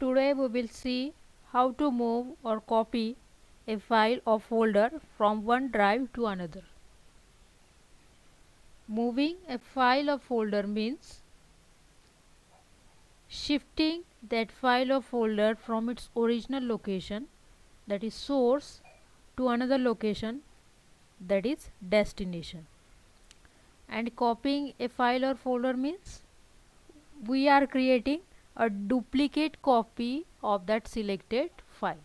Today we will see how to move or copy a file or folder from one drive to another. Moving a file or folder means shifting that file or folder from its original location, that is source, to another location, that is destination. And copying a file or folder means we are creating a duplicate copy of that selected file.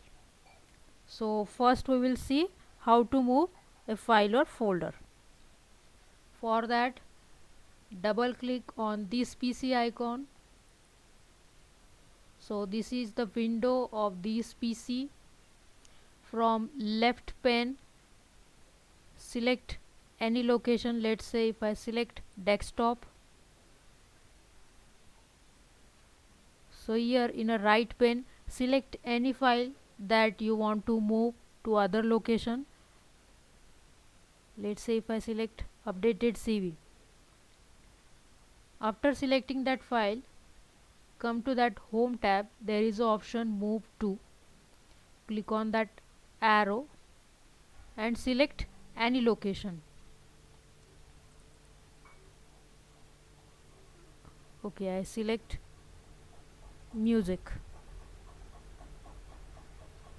So first we will see how to move a file or folder. For that, double click on this PC icon. So this is the window of this PC. From left pane, select any location. Let's say if I select desktop, so here in a right pane, select any file that you want to move to other location. Let's say if I select updated CV. After selecting that file, come to that home tab. There is an option move to. Click on that arrow and select any location. Okay, I select music.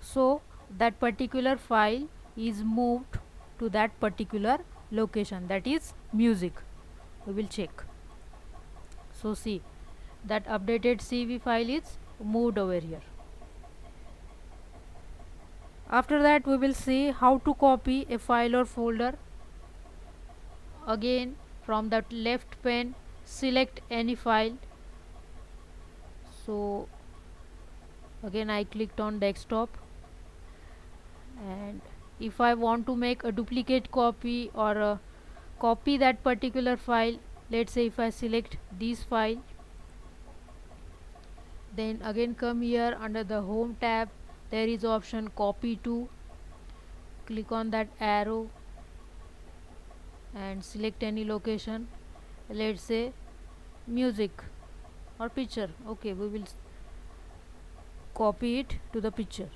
So that particular file is moved to that particular location, that is music. We will check. So see, that updated CV file is moved over here. After that we will see how to copy a file or folder. Again, from that left pane, select any file. So again I clicked on desktop, and if I want to make a duplicate copy or copy that particular file, let's say if I select this file, then again come here under the home tab. There is option copy to. Click on that arrow and select any location. Let's say music or picture. Okay, we will copy it to the picture.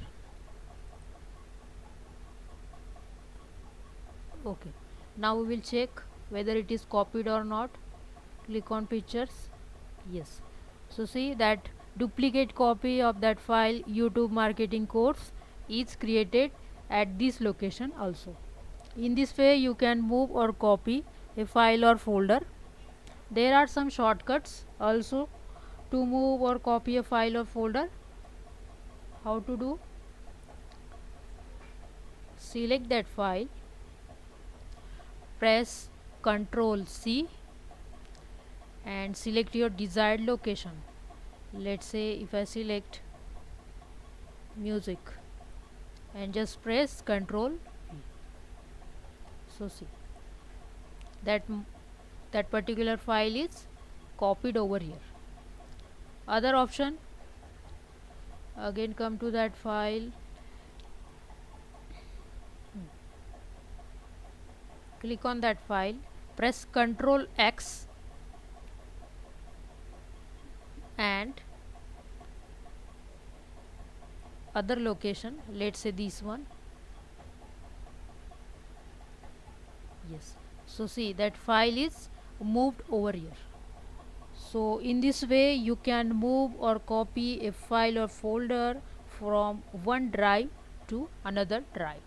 Okay, now we will check whether it is copied or not. Click on pictures. Yes. So see that duplicate copy of that file YouTube marketing course is created at this location also. In this way you can move or copy a file or folder. There are some shortcuts also to move or copy a file or folder. How to do? Select that file, press Ctrl C and select your desired location. Let's say if I select music and just press Ctrl V. So see that particular file is copied over here. Other option, again come to that file, click on that file, press Ctrl X and other location, let's say this one. Yes, so see that file is moved over here. So in this way you can move or copy a file or folder from one drive to another drive.